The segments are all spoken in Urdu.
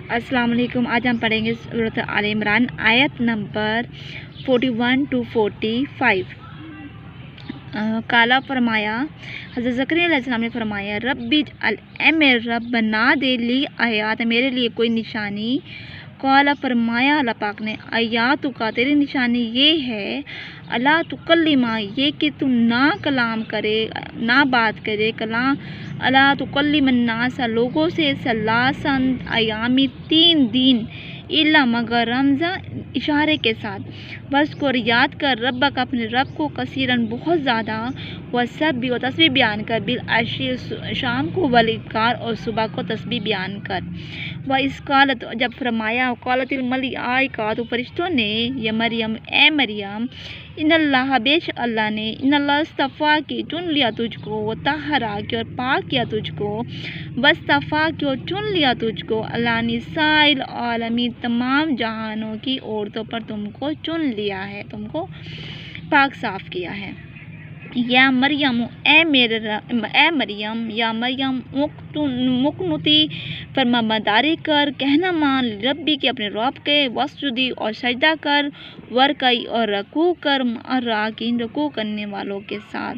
السلام علیکم۔ آج ہم پڑھیں گے سورۃ آل عمران آیت نمبر 41 to 45۔ کالا فرمایا، حضرت زکریا علیہ السلام نے فرمایا، رب اجعل، اے میرے رب بنا دے لی آیات، میرے لیے کوئی نشانی۔ کالا فرمایا اللہ پاک نے، آیاتو کا، تیری نشانی یہ ہے، اللہ تکلما، یہ کہ تم نہ کلام کرے، نہ بات کرے، کلام اللہ تکلم الناس، لوگوں سے، ثلاثاً ایامی، 3 دن، الا مگر رمزا، اشارے کے ساتھ، بس کو یاد کر ربک، اپنے رب کو، کثیراً بہت زیادہ، وسبح، اور تسبیح بیان کر، بالعشی، شام کو، والابکار، اور صبح کو تسبیح بیان کر۔ وَإِذْ قَالَتْ، جب فرمایا، قالت الملائکۃ، فرشتوں نے، یا مریم، اے مریم، ان اللہ، بے شک اللہ نے، ان اللہ اصطفیٰ کی، چن لیا تجھ کو، وطہرا کی، اور پاک کیا تجھ کو، واصطفیٰ کی، اور چن لیا تجھ کو، علی نساء العالمین، تمام جہانوں کی عورتوں پر تم کو چن لیا ہے، تم کو پاک صاف کیا ہے۔ یا مریم، اے مریم، یا مریم، مقنتی، فرما برداری کر، کہنا مان، ربی کے، اپنے رب کے، وسجدی، اور سجدہ کر، ورکعی، اور رکوع کر، الراکعین، رکوع کرنے والوں کے ساتھ۔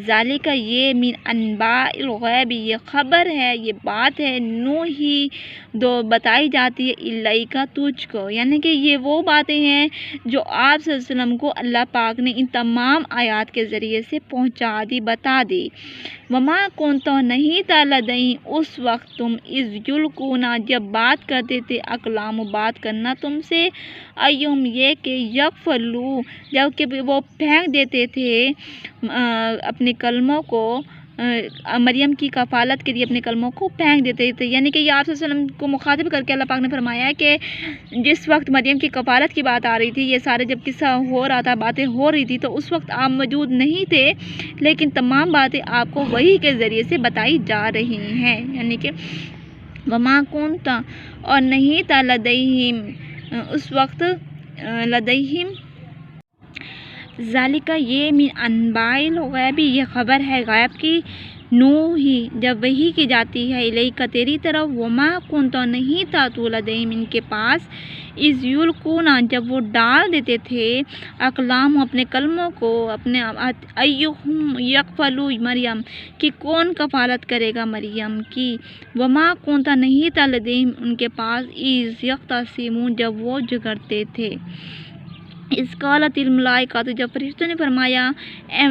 ذالک، یہ، من انباء الغیب، یہ خبر ہے، یہ بات ہے، نوحی، دو بتائی جاتی ہے، الیک، تجھ کو، یعنی کہ یہ وہ باتیں ہیں جو آپ صلی اللہ علیہ وسلم کو اللہ پاک نے ان تمام آیات کے ذریعے سے پہنچا دی، بتا دی۔ وما کنت، نہیں تھا، لدیہم، اس وقت تم، اذ یلقون، جب بات کرتے تھے، اقلام، بات کرنا تم سے، ایہم، یہ کہ، یکفلوا، جب کہ وہ پھینک دیتے تھے اپنے کلموں کو، مریم کی کفالت کے لیے اپنے کلموں کو پھینک دیتے تھے، یعنی کہ یہ آپ صلی اللہ علیہ وسلم کو مخاطب کر کے اللہ پاک نے فرمایا کہ جس وقت مریم کی کفالت کی بات آ رہی تھی، یہ سارے جب قصہ ہو رہا تھا، باتیں ہو رہی تھی، تو اس وقت آپ موجود نہیں تھے، لیکن تمام باتیں آپ کو وحی کے ذریعے سے بتائی جا رہی ہیں، یعنی کہ وما کنت، اور نہیں تھا، لدیہم، اس وقت، لدیہم، ذالک، یہ، من انباء الغیب، یہ خبر ہے غیب کی، نوحی، جب وحی کی جاتی ہے، الیک، تیری طرف، وما کنت، نہیں تھا تو، لدیہم، ان کے پاس، اذ یلقون، جب وہ ڈال دیتے تھے، اقلام، اپنے کلموں کو، اپنے، ایہم یکفلوا مریم، کہ کون کفالت کرے گا مریم کی، وما کنت، نہیں تھا، لدیہم، ان کے پاس، اذ یختصمون، جب وہ جھگڑتے تھے۔ اذ قالت الملائکۃ، جب فرشتوں نے فرمایا،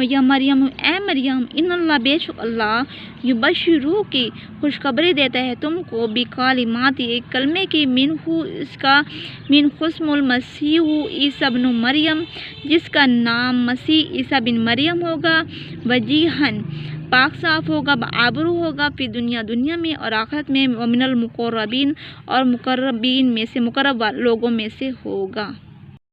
یا مریم، اے مریم، ان اللہ، بے شک اللہ، یبشرک، خوشخبری دیتا ہے تم کو، بکلمات، ایک کلمے کی، منہ، اس کا، من اسمہ المسیح عیسی ابن مریم، جس کا نام مسیح عیسی بن مریم ہوگا، وجیہاً، پاک صاف ہوگا، آبرو ہوگا، فی دنیا میں، اور آخرت میں، ومن المقربین، اور مقربین میں سے، مقرب لوگوں میں سے ہوگا۔